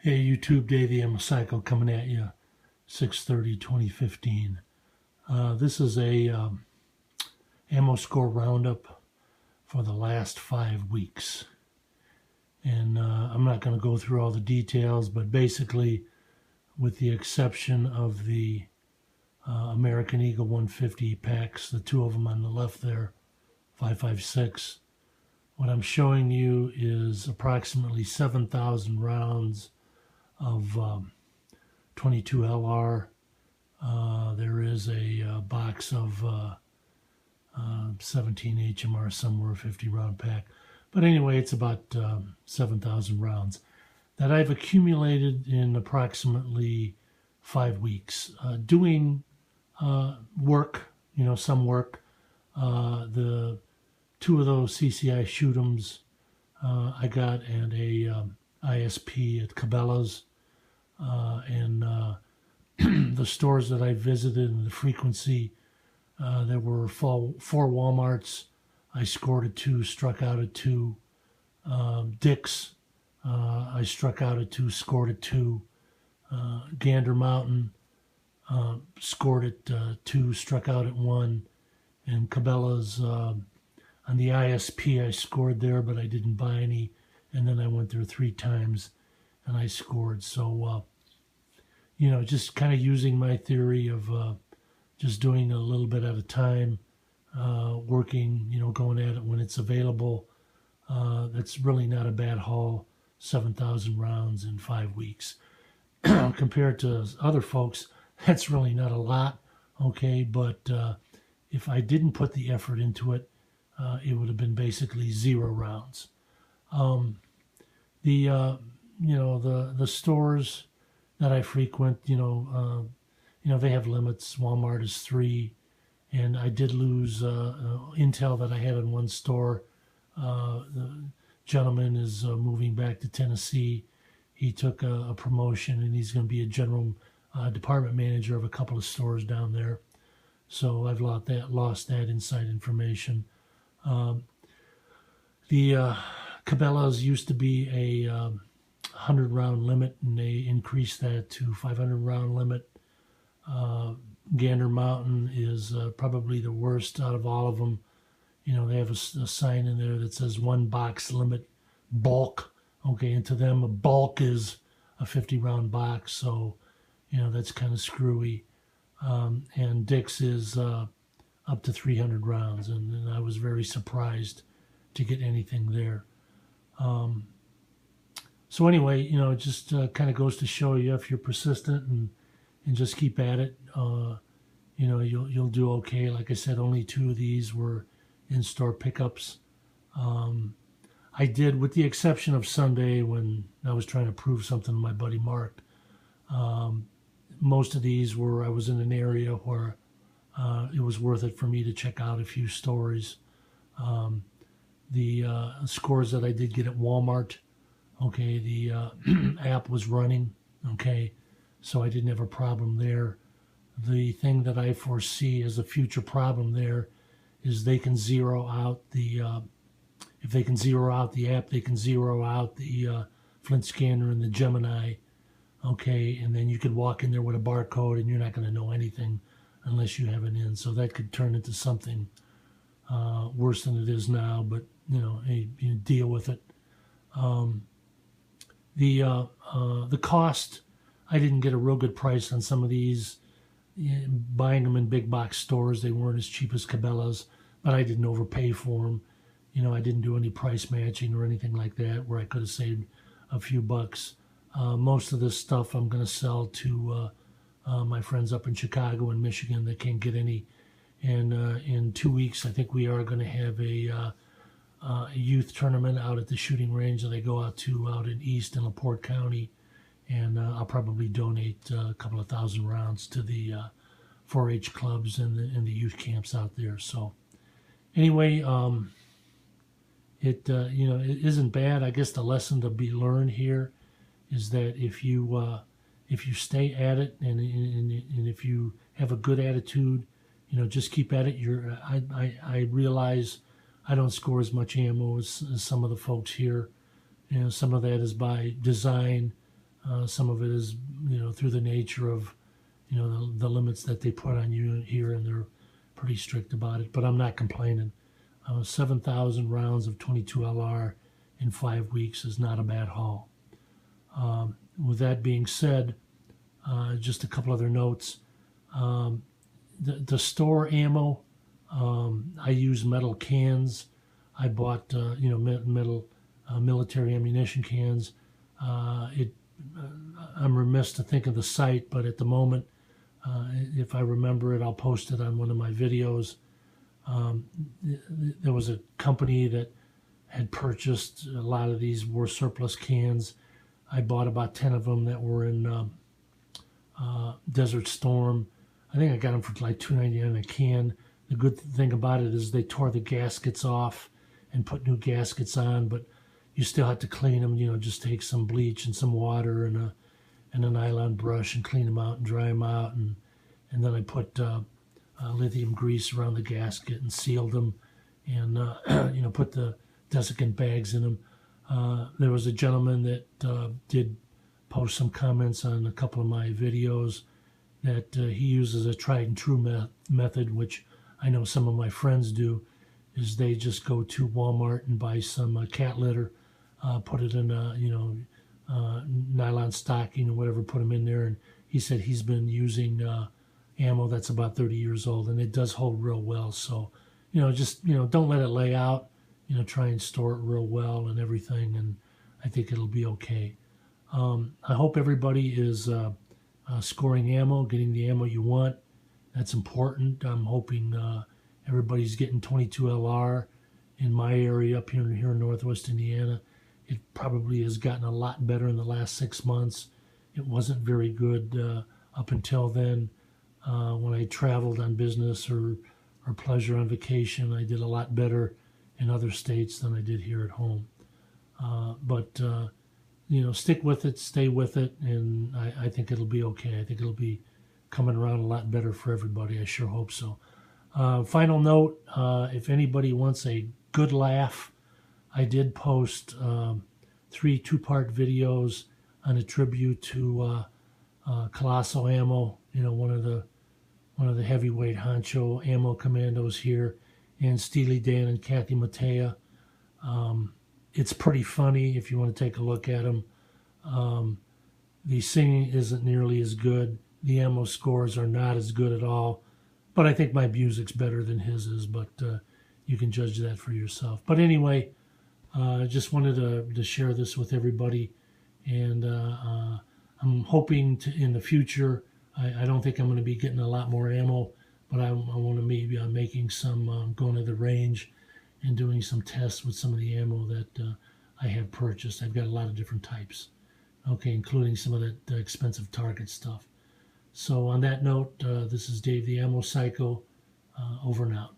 Hey YouTube, Dave the Ammo Cycle coming at you, 6/30/2015. This is a ammo score roundup for the last 5 weeks. And I'm not going to go through all the details, but basically, with the exception of the American Eagle 150 packs, the two of them on the left there, 5.56, what I'm showing you is approximately 7,000 rounds of 22 LR. There is a box of 17 HMR somewhere, 50 round pack. But anyway, it's about 7,000 rounds that I've accumulated in approximately 5 weeks. Doing work, some work. The two of those CCI shoot'ems I got at a ISP at Cabela's. And the stores that I visited and the frequency, there were four Walmarts. I scored at 2, struck out at 2. Dick's, I struck out at 2, scored at 2. Gander Mountain, scored at 2, struck out at 1. And Cabela's, on the ISP, I scored there, but I didn't buy any. And then I went there 3 times and I scored. So, just kind of using my theory of just doing a little bit at a time, working, going at it when it's available. That's really not a bad haul, 7,000 rounds in 5 weeks. Compared to other folks, that's really not a lot, okay? But if I didn't put the effort into it, it would have been basically 0 rounds. The stores that I frequent, they have limits. Walmart is 3, and I did lose intel that I had in one store. The gentleman is moving back to Tennessee. He took a promotion, and he's going to be a general department manager of a couple of stores down there. So I've lost that inside information. The Cabela's used to be a 100-round limit, and they increased that to 500-round limit. Gander Mountain is probably the worst out of all of them. They have a sign in there that says 1 box limit bulk. Okay, and to them, a bulk is a 50-round box, so, that's kind of screwy. And Dick's is up to 300 rounds, and I was very surprised to get anything there. So anyway, it just kind of goes to show you, if you're persistent and just keep at it, you'll do okay. Like I said, only 2 of these were in-store pickups. I did, with the exception of Sunday when I was trying to prove something to my buddy Mark. Most of these were, I was in an area where it was worth it for me to check out a few stories. The scores that I did get at Walmart, okay, the app was running, okay, so I didn't have a problem there. The thing that I foresee as a future problem there is they can zero out the, if they can zero out the app, they can zero out the Flint scanner and the Gemini, okay, and then you could walk in there with a barcode and you're not going to know anything unless you have it in. So that could turn into something worse than it is now, but, you deal with it. The cost, I didn't get a real good price on some of these. Buying them in big box stores, they weren't as cheap as Cabela's, but I didn't overpay for them. I didn't do any price matching or anything like that where I could have saved a few bucks. Most of this stuff I'm going to sell to my friends up in Chicago and Michigan that can't get any. And in 2 weeks, I think we are going to have a youth tournament out at the shooting range that I go out to out in East and LaPorte County. And I'll probably donate a couple of thousand rounds to the 4-H clubs and the youth camps out there. So anyway, it isn't bad. I guess the lesson to be learned here is that if you stay at it and if you have a good attitude, just keep at it. I realize I don't score as much ammo as some of the folks here. Some of that is by design. Some of it is, through the nature of, the limits that they put on you here, and they're pretty strict about it. But I'm not complaining. 7,000 rounds of 22 LR in 5 weeks is not a bad haul. With that being said, just a couple other notes. The store ammo, I use metal cans. I bought metal military ammunition cans. I'm remiss to think of the site, but at the moment, if I remember it, I'll post it on one of my videos. There was a company that had purchased a lot of these war surplus cans. I bought about 10 of them that were in Desert Storm. I think I got them for like $2.99 a can. The good thing about it is they tore the gaskets off and put new gaskets on, but you still have to clean them. Just take some bleach and some water and a nylon brush and clean them out and dry them out. And then I put lithium grease around the gasket and sealed them, and put the desiccant bags in them. There was a gentleman that did post some comments on a couple of my videos that he uses a tried and true method, which I know some of my friends do, is they just go to Walmart and buy some cat litter, put it in a nylon stocking or whatever, put them in there. And he said he's been using ammo that's about 30 years old, and it does hold real well. So, just don't let it lay out. Try and store it real well and everything, and I think it'll be okay. I hope everybody is scoring ammo, getting the ammo you want. That's important. I'm hoping everybody's getting 22 LR in my area up here in Northwest Indiana. It probably has gotten a lot better in the last 6 months. It wasn't very good up until then. When I traveled on business or pleasure on vacation, I did a lot better in other states than I did here at home. But stick with it, stay with it, and I think it'll be okay. I think it'll be coming around a lot better for everybody. I sure hope so. Final note, if anybody wants a good laugh, I did post 3 two-part videos on a tribute to Colossal Ammo, one of the heavyweight honcho ammo commandos here, and Steely Dan and Kathy Mattea. It's pretty funny if you want to take a look at them. The singing isn't nearly as good. The ammo scores are not as good at all. But I think my music's better than his is, but you can judge that for yourself. But anyway, I just wanted to share this with everybody. And I'm hoping to, in the future, I don't think I'm going to be getting a lot more ammo, but I want to maybe making some, going to the range and doing some tests with some of the ammo that I have purchased. I've got a lot of different types, okay, including some of that expensive Target stuff. So on that note, this is Dave the Ammo Psycho, over and out.